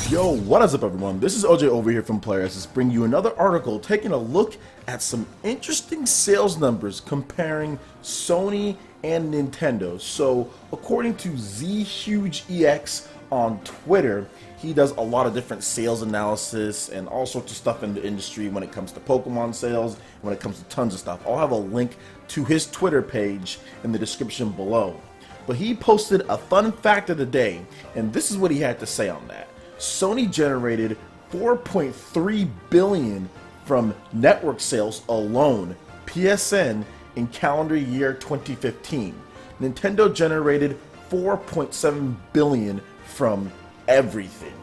Yo, what is up everyone? This is OJ over here from PlayerEssence, bringing you another article taking a look at some interesting sales numbers comparing Sony and Nintendo. So, according to ZHugeEX on Twitter, he does a lot of different sales analysis and all sorts of stuff in the industry when it comes to Pokemon sales, when it comes to tons of stuff. I'll have a link to his Twitter page in the description below. But he posted a fun fact of the day, and this is what he had to say on that. Sony generated $4.3 billion from network sales alone, PSN, in calendar year 2015. Nintendo generated $4.7 billion from everything.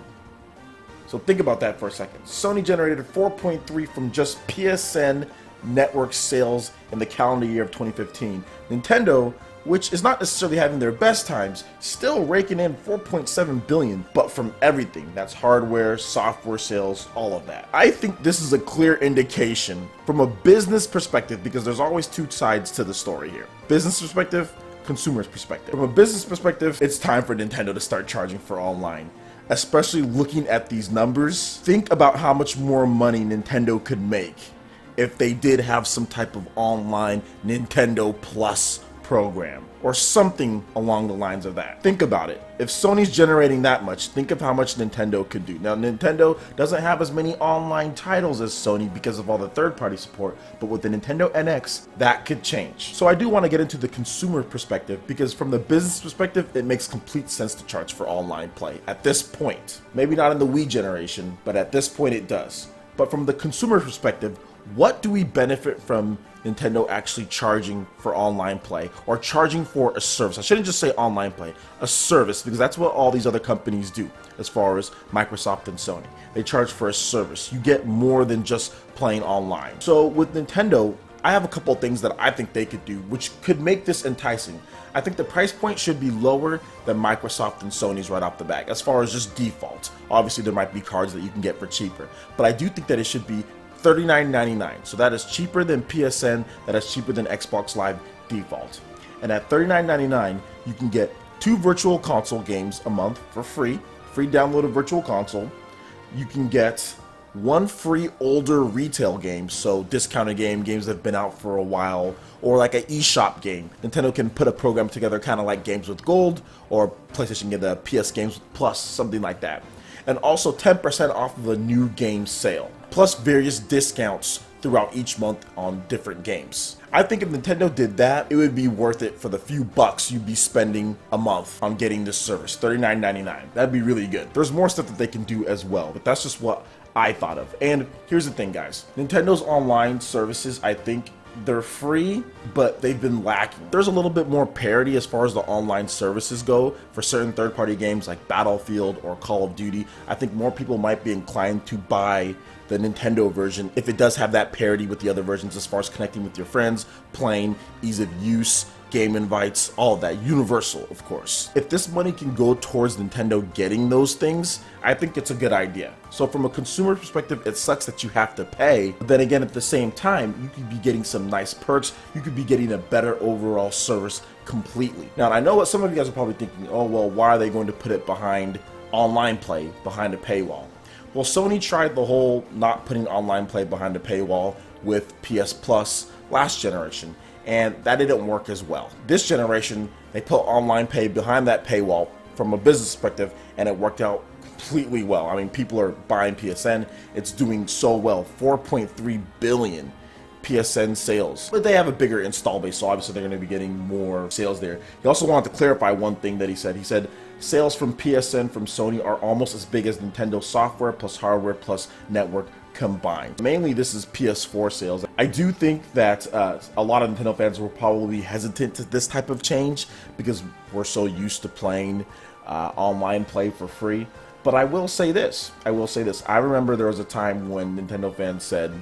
So think about that for a second. Sony generated 4.3 from just PSN network sales in the calendar year of 2015. Nintendo, which is not necessarily having their best times, still raking in 4.7 billion, but from everything. That's hardware, software sales, all of that. I think this is a clear indication from a business perspective, because there's always two sides to the story here. Business perspective, consumer's perspective. From a business perspective, it's time for Nintendo to start charging for online. Especially looking at these numbers, think about how much more money Nintendo could make if they did have some type of online Nintendo Plus program or something along the lines of that. Think about it. If Sony's generating that much, think of how much Nintendo could do. Now, Nintendo doesn't have as many online titles as Sony because of all the third-party support, but with the Nintendo NX, that could change. So I do want to get into the consumer perspective, because from the business perspective, it makes complete sense to charge for online play at this point. Maybe not in the Wii generation, but at this point it does. But from the consumer perspective, what do we benefit from Nintendo actually charging for online play, or charging for a service? I shouldn't just say online play, a service, because that's what all these other companies do as far as Microsoft and Sony. They charge for a service. You get more than just playing online. So with Nintendo, I have a couple of things that I think they could do which could make this enticing. I think the price point should be lower than Microsoft and Sony's right off the bat, as far as just default. Obviously there might be cards that you can get for cheaper, but I do think that it should be $39.99. So that is cheaper than PSN, that is cheaper than Xbox Live default. And at $39.99, you can get 2 virtual console games a month for free download of virtual console. You can get 1 free older retail game, so discounted games that have been out for a while, or like an eShop game. Nintendo can put a program together kind of like Games with Gold, or PlayStation can get the PS Games Plus, something like that. And also 10% off of a new game sale, plus various discounts throughout each month on different games. I think if Nintendo did that, it would be worth it for the few bucks you'd be spending a month on getting this service, $39.99. That'd be really good. There's more stuff that they can do as well, but that's just what I thought of. And here's the thing, guys. Nintendo's online services, I think, they're free, but they've been lacking. There's a little bit more parity as far as the online services go for certain third-party games like Battlefield or Call of Duty. I think more people might be inclined to buy the Nintendo version if it does have that parity with the other versions as far as connecting with your friends, playing, ease of use, game invites, all of that. Universal, of course. If this money can go towards Nintendo getting those things, I think it's a good idea. So from a consumer perspective, it sucks that you have to pay, but then again, at the same time, you could be getting some nice perks. You could be getting a better overall service completely. Now, I know what some of you guys are probably thinking, oh, well, why are they going to put it behind online play, behind a paywall? Well, Sony tried the whole not putting online play behind a paywall with PS Plus last generation, and that didn't work as well. This generation, they put online pay behind that paywall from a business perspective, and it worked out completely well. I mean, people are buying PSN. It's doing so well. 4.3 billion PSN sales. But they have a bigger install base, so obviously they're going to be getting more sales there. He also wanted to clarify one thing that he said. He said, sales from PSN from Sony are almost as big as Nintendo software plus hardware plus network combined. Mainly this is PS4 sales. I do think that a lot of Nintendo fans were probably hesitant to this type of change because we're so used to playing online play for free. But I will say this. I remember there was a time when Nintendo fans said,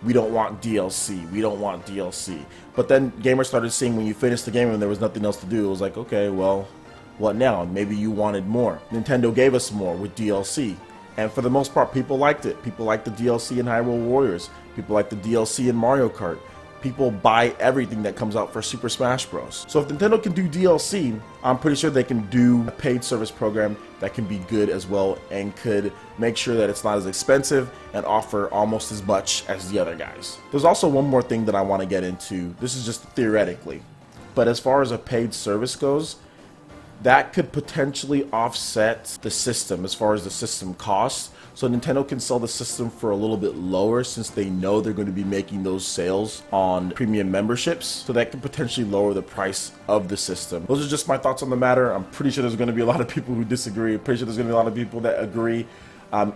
we don't want DLC, we don't want DLC. But then gamers started seeing when you finish the game and there was nothing else to do, it was like, okay, well, what now? Maybe you wanted more. Nintendo gave us more with DLC. And for the most part, people liked it. People liked the DLC in Hyrule Warriors. People liked the DLC in Mario Kart. people buy everything that comes out for Super Smash Bros. So if Nintendo can do DLC, I'm pretty sure they can do a paid service program that can be good as well and could make sure that it's not as expensive and offer almost as much as the other guys. There's also one more thing that I want to get into. This is just theoretically, but as far as a paid service goes, that could potentially offset the system as far as the system costs. So Nintendo can sell the system for a little bit lower since they know they're going to be making those sales on premium memberships. So that could potentially lower the price of the system. Those are just my thoughts on the matter. I'm pretty sure there's going to be a lot of people who disagree. I'm pretty sure there's going to be a lot of people that agree.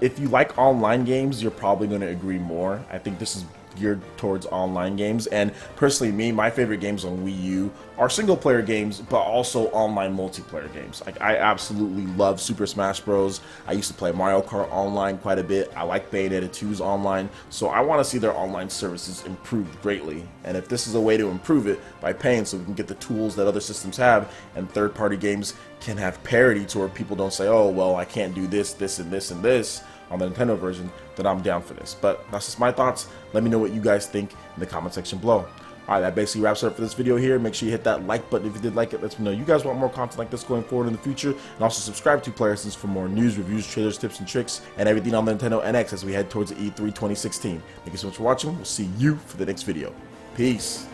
If you like online games, you're probably going to agree more. I think this is geared towards online games, and personally my favorite games on Wii U are single player games but also online multiplayer games. Like, I absolutely love Super Smash Bros. I used to play Mario Kart online quite a bit. I like Bayonetta 2's online, so I want to see their online services improved greatly, and if this is a way to improve it by paying so we can get the tools that other systems have and third-party games can have parity to where people don't say, oh well, I can't do this, this, and this, and this on the Nintendo version, then I'm down for this. But that's just my thoughts. Let me know what you guys think in the comment section below. Alright, that basically wraps it up for this video here. Make sure you hit that like button if you did like it. Let me know you guys want more content like this going forward in the future. And also subscribe to PlayerEssence for more news, reviews, trailers, tips, and tricks, and everything on the Nintendo NX as we head towards the E3 2016. Thank you so much for watching. We'll see you for the next video. Peace.